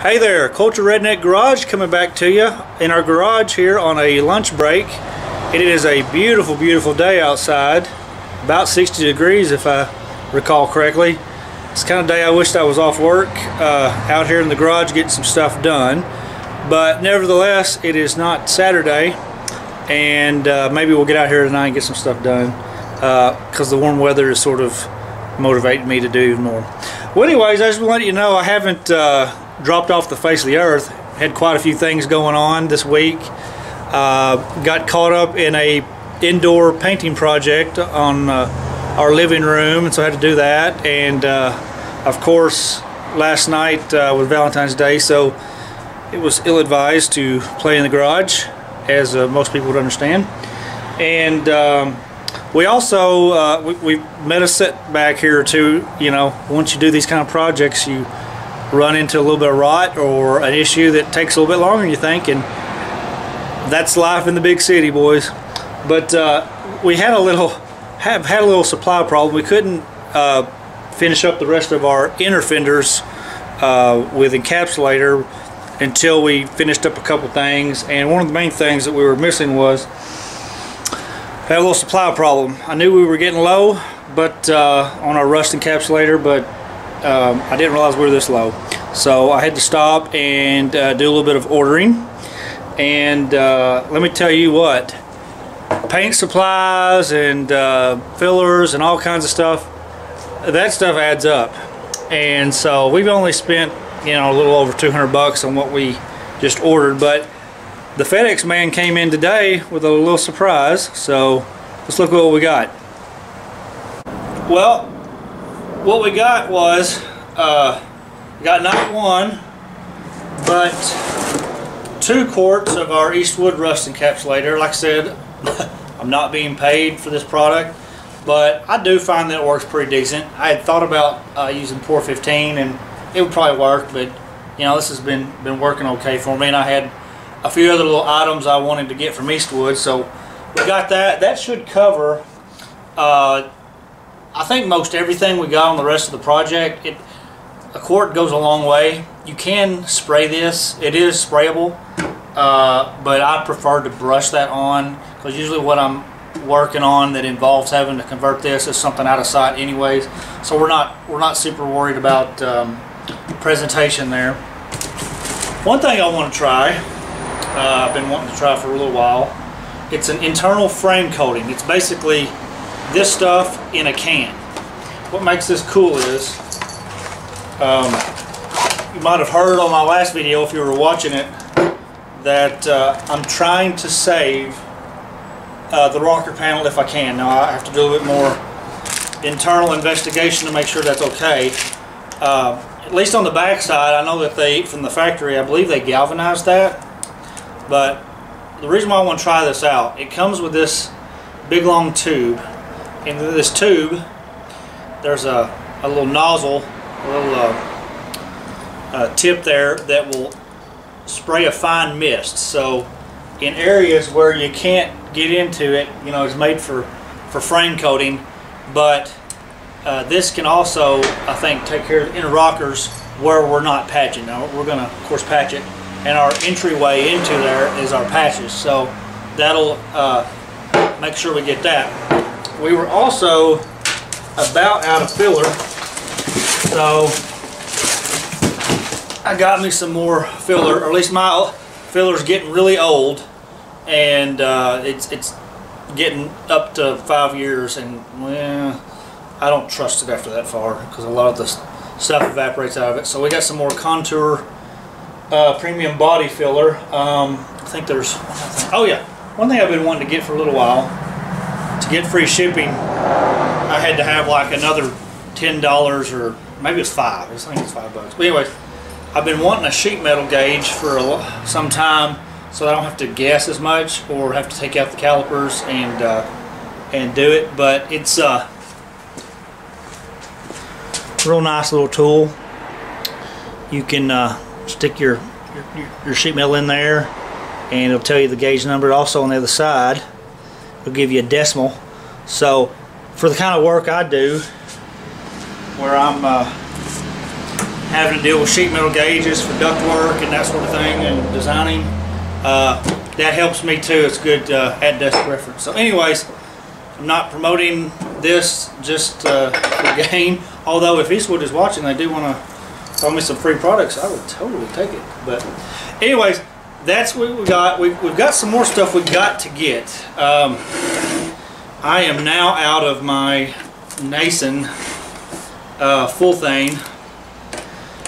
Hey there, Culture Redneck Garage coming back to you in our garage here on a lunch break. It is a beautiful, beautiful day outside. About 60 degrees if I recall correctly. It's the kind of day I wished I was off work, out here in the garage getting some stuff done. But nevertheless, it is not Saturday, and maybe we'll get out here tonight and get some stuff done because the warm weather is sort of motivating me to do even more. Well, anyways, I just want to let you know I haven't dropped off the face of the earth. Had quite a few things going on this week. Got caught up in a indoor painting project on our living room, and so I had to do that. And of course, last night was Valentine's Day, so it was ill-advised to play in the garage, as most people would understand. And we also we met a setback here or two. You know, once you do these kind of projects, you run into a little bit of rot or an issue that takes a little bit longer than you think, and that's life in the big city, boys. But we had a little supply problem. We couldn't finish up the rest of our inner fenders with encapsulator until we finished up a couple things, and one of the main things that we were missing was we had a little supply problem. I knew we were getting low but on our rust encapsulator, but I didn't realize we were this low, so I had to stop and do a little bit of ordering. And let me tell you what, paint supplies and fillers and all kinds of stuff, that stuff adds up. And so we've only spent, you know, a little over 200 bucks on what we just ordered, but the FedEx man came in today with a little surprise, so let's look at what we got. Well, what we got was, we got not one, but 2 quarts of our Eastwood rust encapsulator. Like I said, I'm not being paid for this product, but I do find that it works pretty decent. I had thought about using Pour 15, and it would probably work, but you know, this has been working okay for me. And I had a few other little items I wanted to get from Eastwood, so we got that. That should cover I think most everything we got on the rest of the project. A quart goes a long way. You can spray this. It is sprayable, but I prefer to brush that on, because usually what I'm working on that involves having to convert this is something out of sight anyways. So we're not super worried about presentation there. One thing I want to try, I've been wanting to try for a little while. It's an internal frame coating. It's basically this stuff in a can. What makes this cool is, you might have heard on my last video if you were watching it, that I'm trying to save the rocker panel if I can. Now I have to do a little bit more internal investigation to make sure that's okay. At least on the back side, I know that they, from the factory, I believe they galvanized that. But the reason why I want to try this out, it comes with this big long tube. In this tube, there's a little nozzle, a little tip there that will spray a fine mist. So in areas where you can't get into it, you know, it's made for frame coating, but this can also, I think, take care of the inner rockers where we're not patching. Now we're going to, of course, patch it, and our entryway into there is our patches, so that'll make sure we get that. We were also about out of filler, so I got me some more filler, or at least my filler's getting really old, and it's getting up to 5 years, and well, I don't trust it after that far, because a lot of the stuff evaporates out of it. So we got some more Contour premium body filler. I think there's, oh yeah, one thing I've been wanting to get for a little while. To get free shipping, I had to have like another $10, or maybe it's $5. I think it's $5. But anyways, I've been wanting a sheet metal gauge for some time, so I don't have to guess as much or have to take out the calipers and do it. But it's a real nice little tool. You can stick your sheet metal in there, and it'll tell you the gauge number. Also on the other side, it'll give you a decimal. So for the kind of work I do, where I'm having to deal with sheet metal gauges for duct work and that sort of thing and designing. That helps me too. It's good at desk reference. So anyways, I'm not promoting this just for gain. Although if Eastwood is watching, they do want to throw me some free products, I would totally take it. But anyways, that's what we got. We've got some more stuff we got to get. I am now out of my Nason full thing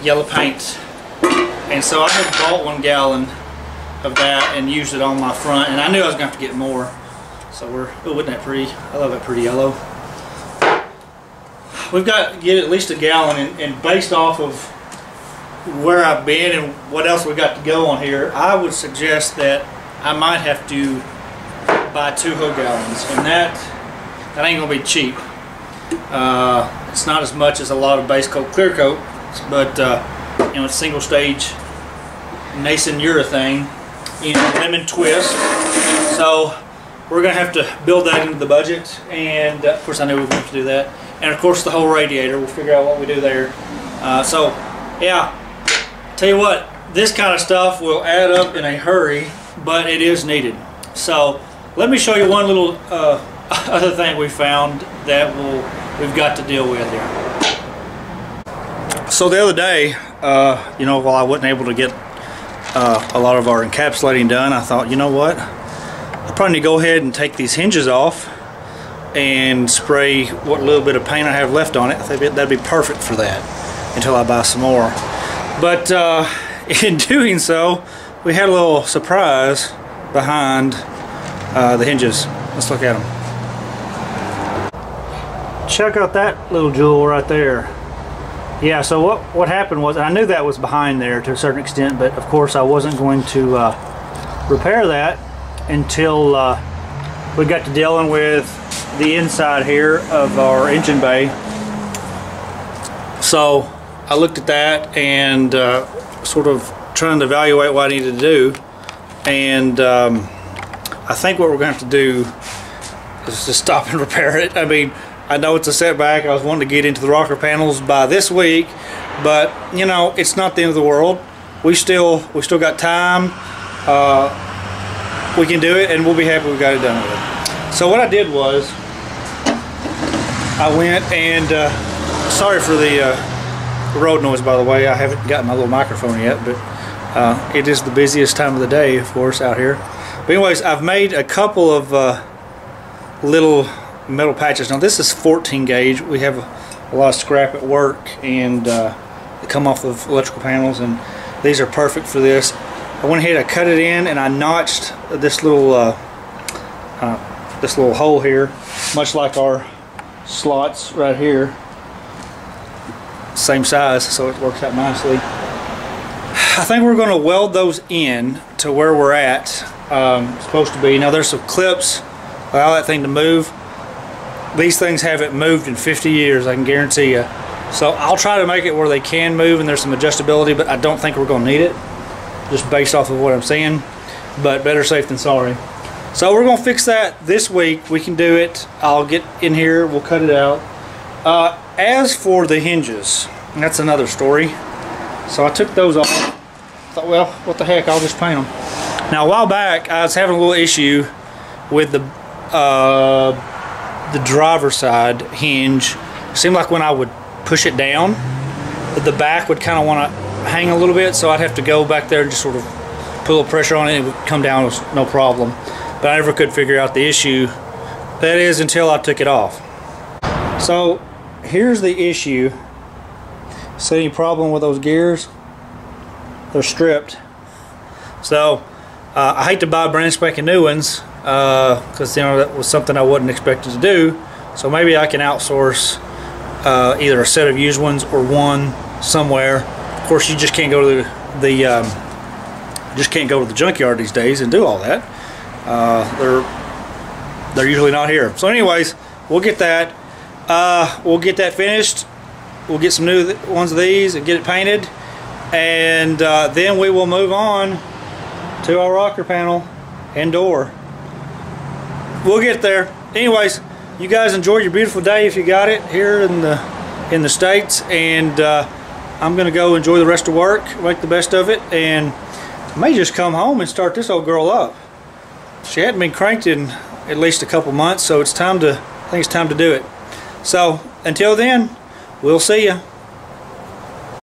yellow paint, and so I had bought 1 gallon of that and used it on my front, and I knew I was going to have to get more. So wasn't that pretty? I love that pretty yellow. We've got to get at least 1 gallon, and based off of where I've been and what else we got to go on here, I would suggest that I might have to buy 2 whole gallons, and that ain't gonna be cheap. It's not as much as a lot of base coat clear coat, but you know, it's single stage Nason urethane in lemon twist, so we're gonna have to build that into the budget. And of course I knew we were going to do that, and of course the whole radiator, we'll figure out what we do there. So yeah, tell you what, this kind of stuff will add up in a hurry, but it is needed. So let me show you one little other thing we found that we've got to deal with here. So the other day, you know, while I wasn't able to get a lot of our encapsulating done, I thought, you know what, I probably need to go ahead and take these hinges off and spray what little bit of paint I have left on it. I think that'd be perfect for that until I buy some more. But in doing so, we had a little surprise behind the hinges. Let's look at them. Check out that little jewel right there. Yeah, so what happened was, and I knew that was behind there to a certain extent, but of course I wasn't going to repair that until we got to dealing with the inside here of our engine bay. So I looked at that and sort of trying to evaluate what I needed to do, and I think what we're going to have to do is just stop and repair it. I mean, I know it's a setback. I was wanting to get into the rocker panels by this week, but you know, it's not the end of the world. We still got time. We can do it, and we'll be happy we got it done with it. So what I did was, I went and sorry for the road noise, by the way. I haven't gotten my little microphone yet, but it is the busiest time of the day, of course, out here. But anyways, I've made a couple of little metal patches. Now this is 14 gauge. We have a lot of scrap at work, and they come off of electrical panels, and these are perfect for this. I went ahead, I cut it in, and I notched this little hole here, much like our slots right here. Same size, so it works out nicely. I think we're going to weld those in to where we're at, supposed to be. Now there's some clips allow that thing to move. These things haven't moved in 50 years, I can guarantee you. So I'll try to make it where they can move and there's some adjustability, but I don't think we're going to need it, just based off of what I'm seeing. But better safe than sorry. So we're going to fix that this week. We can do it. I'll get in here, we'll cut it out. As for the hinges, that's another story. So I took those off. Thought, well, what the heck, I'll just paint them. Now a while back I was having a little issue with the driver's side hinge. It seemed like when I would push it down, the back would kind of want to hang a little bit, so I'd have to go back there and just sort of put a little pressure on it, and it would come down with no problem. But I never could figure out the issue. That is until I took it off. So here's the issue. See any problem with those gears? They're stripped. So I hate to buy brand spanking new ones, because you know, that was something I wasn't expected to do. So maybe I can outsource either a set of used ones or one somewhere. Of course, you just can't go to the junkyard these days and do all that. They're usually not here. So anyways, we'll get that. We'll get that finished. We'll get some new ones of these and get it painted, and then we will move on to our rocker panel and door. We'll get there. Anyways, you guys enjoy your beautiful day if you got it here in the States, and I'm gonna go enjoy the rest of work, make the best of it, and I may just come home and start this old girl up. She hadn't been cranked in at least a couple months, so I think it's time to do it. So until then, we'll see ya.